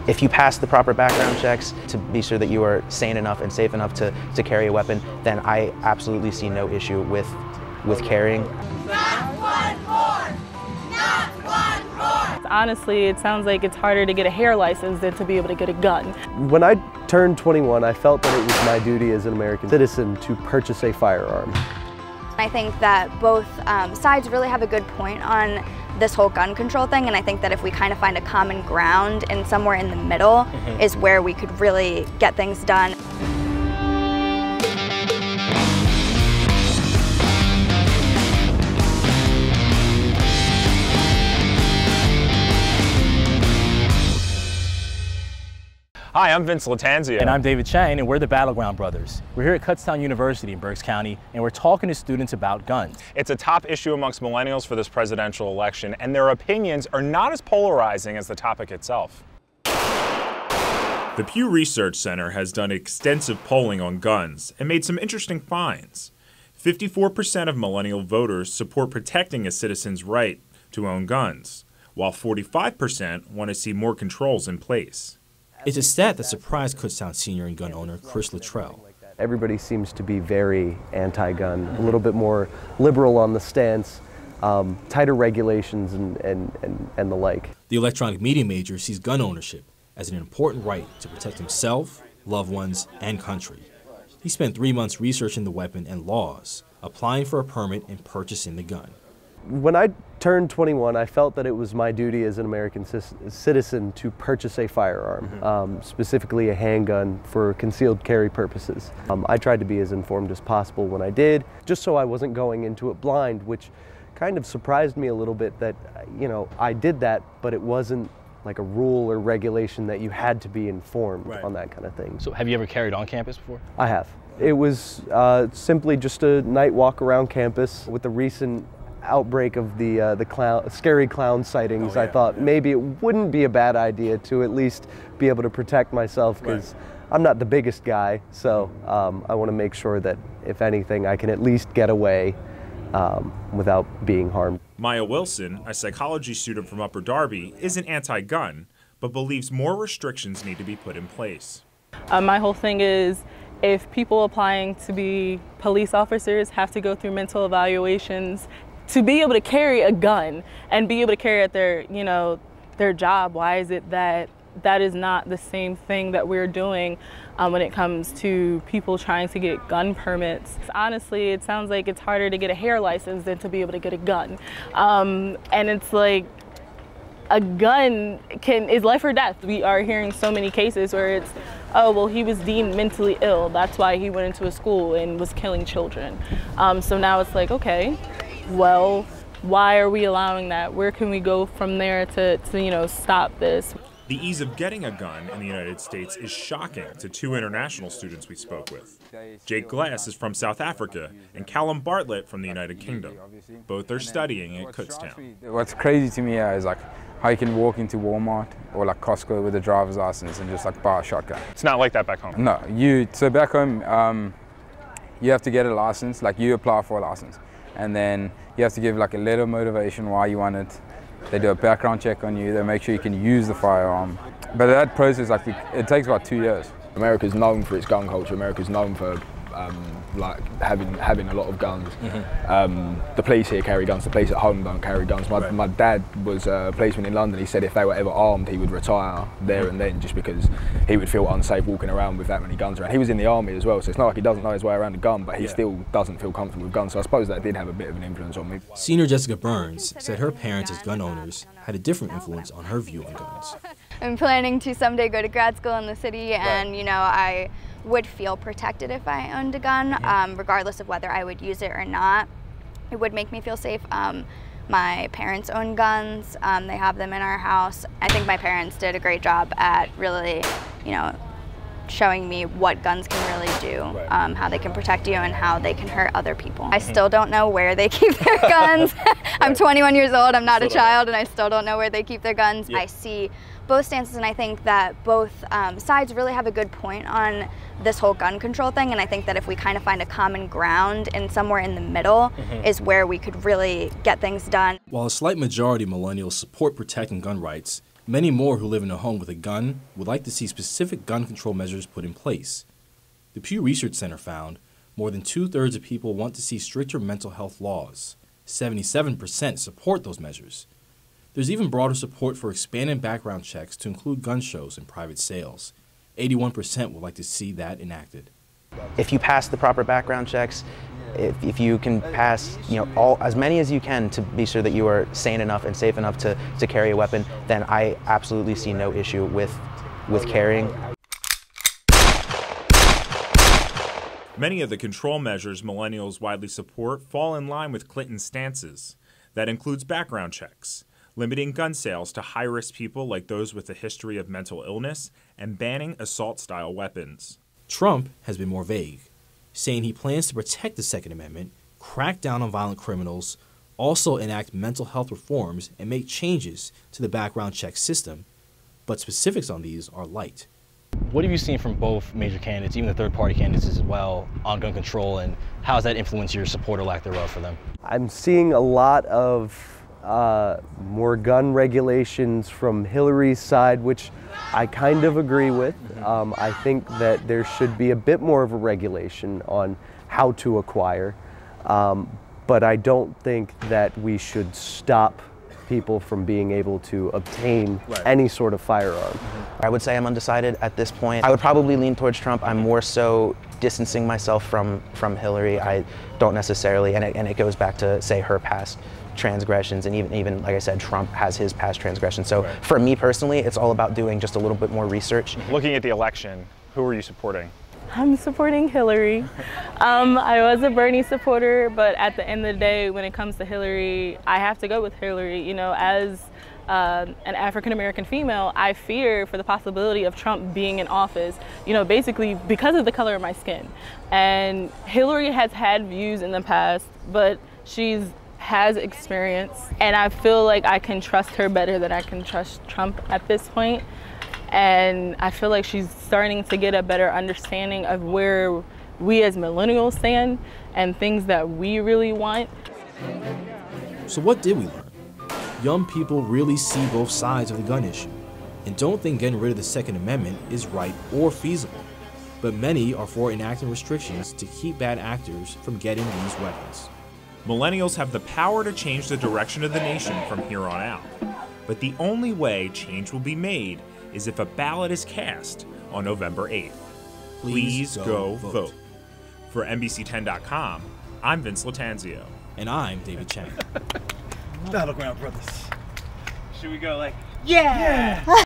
If you pass the proper background checks to be sure that you are sane enough and safe enough to carry a weapon, then I absolutely see no issue with carrying. Not one more! Not one more! Honestly, it sounds like it's harder to get a hair license than to be able to get a gun. When I turned 21, I felt that it was my duty as an American citizen to purchase a firearm. I think that both sides really have a good point on this whole gun control thing, and I think that if we kind of find a common ground and somewhere in the middle is where we could really get things done. Hi, I'm Vince Lattanzio. And I'm David Chang, and we're the Battleground Brothers. We're here at Kutztown University in Berks County, and we're talking to students about guns. It's a top issue amongst millennials for this presidential election, and their opinions are not as polarizing as the topic itself. The Pew Research Center has done extensive polling on guns and made some interesting finds. 54% of millennial voters support protecting a citizen's right to own guns, while 45% want to see more controls in place. It's a stat that surprised Kutztown senior and gun owner Chris Luttrell. Everybody seems to be very anti-gun, a little bit more liberal on the stance, tighter regulations and the like. The electronic media major sees gun ownership as an important right to protect himself, loved ones, and country. He spent 3 months researching the weapon and laws, applying for a permit and purchasing the gun. When I turned 21, I felt that it was my duty as an American citizen to purchase a firearm, specifically a handgun for concealed carry purposes. I tried to be as informed as possible when I did, just so I wasn't going into it blind, which kind of surprised me a little bit that, you know, I did that, but it wasn't like a rule or regulation that you had to be informed on that kind of thing. So have you ever carried on campus before? I have. It was simply just a night walk around campus. With the recent outbreak of the scary clown sightings, I thought maybe it wouldn't be a bad idea to at least be able to protect myself, because I'm not the biggest guy, so I want to make sure that if anything I can at least get away without being harmed. Maya Wilson, a psychology student from Upper Darby, isn't anti-gun, but believes more restrictions need to be put in place. My whole thing is, if people applying to be police officers have to go through mental evaluations to be able to carry a gun and be able to carry at their, you know, their job, why is it that that is not the same thing that we're doing when it comes to people trying to get gun permits? Honestly, it sounds like it's harder to get a hair license than to be able to get a gun. And it's like, a gun is life or death. We are hearing so many cases where it's, oh, well, he was deemed mentally ill, that's why he went into a school and was killing children. So now it's like, okay, well, why are we allowing that? Where can we go from there to you know, stop this? The ease of getting a gun in the United States is shocking to 2 international students we spoke with. Jake Glass is from South Africa and Callum Bartlett from the United Kingdom. Both are studying at Kutztown. What's crazy to me here is like how you can walk into Walmart or like Costco with a driver's license and just like buy a shotgun. It's not like that back home. No, so back home you have to get a license, like you apply for a license, and then you have to give like a letter of motivation why you want it. They do a background check on you, they make sure you can use the firearm. But that process, like, it takes about 2 years. America's known for its gun culture. America's known for like having a lot of guns. The police here carry guns. The police at home don't carry guns. My dad was a policeman in London. He said if they were ever armed, he would retire there and then, just because he would feel unsafe walking around with that many guns around. He was in the army as well, so it's not like he doesn't know his way around a gun, but he still doesn't feel comfortable with guns. So I suppose that did have a bit of an influence on me. Senior Jessica Burns said her parents as gun owners had a different influence on her view on guns. I'm planning to someday go to grad school in the city, and you know, I would feel protected if I owned a gun, regardless of whether I would use it or not. It would make me feel safe. My parents own guns. They have them in our house. I think my parents did a great job at really, you know, showing me what guns can really do, how they can protect you and how they can hurt other people. I still don't know where they keep their guns. I'm 21 years old, I'm not a child, and I still don't know where they keep their guns. I see both stances, and I think that both sides really have a good point on this whole gun control thing, and I think that if we kind of find a common ground and somewhere in the middle is where we could really get things done. While a slight majority of millennials support protecting gun rights, Many more who live in a home with a gun would like to see specific gun control measures put in place. The Pew Research Center found more than 2/3 of people want to see stricter mental health laws. 77% support those measures. There's even broader support for expanded background checks to include gun shows and private sales. 81% would like to see that enacted. If you pass the proper background checks, if you can pass, as many as you can to be sure that you are sane enough and safe enough to carry a weapon, then I absolutely see no issue with carrying. Many of the control measures millennials widely support fall in line with Clinton's stances. That includes background checks, limiting gun sales to high-risk people like those with a history of mental illness, and banning assault-style weapons. Trump has been more vague, saying he plans to protect the Second Amendment, crack down on violent criminals, also enact mental health reforms, and make changes to the background check system, but specifics on these are light. What have you seen from both major candidates, even the third-party candidates as well, on gun control, and how has that influenced your support or lack thereof for them? I'm seeing a lot of more gun regulations from Hillary's side, which I kind of agree with. I think that there should be a bit more of a regulation on how to acquire, but I don't think that we should stop people from being able to obtain any sort of firearm. I would say I'm undecided at this point. I would probably lean towards Trump. I'm more so distancing myself from Hillary. I don't necessarily, and it goes back to, say, her past transgressions, and even like I said, Trump has his past transgressions. So for me personally, it's all about doing just a little bit more research. Looking at the election, who are you supporting? I'm supporting Hillary. I was a Bernie supporter, but at the end of the day, when it comes to Hillary, I have to go with Hillary. As an African-American female, I fear for the possibility of Trump being in office, basically because of the color of my skin. And Hillary has had views in the past, but has experience, and I feel like I can trust her better than I can trust Trump at this point. And I feel like she's starting to get a better understanding of where we as millennials stand and things that we really want. So what did we learn? Young people really see both sides of the gun issue and don't think getting rid of the Second Amendment is right or feasible. But many are for enacting restrictions to keep bad actors from getting these weapons. Millennials have the power to change the direction of the nation from here on out. But the only way change will be made is if a ballot is cast on November 8th. Please go vote. For NBC10.com, I'm Vince Lattanzio. And I'm David Chang. Battleground Brothers. Should we go like, yeah!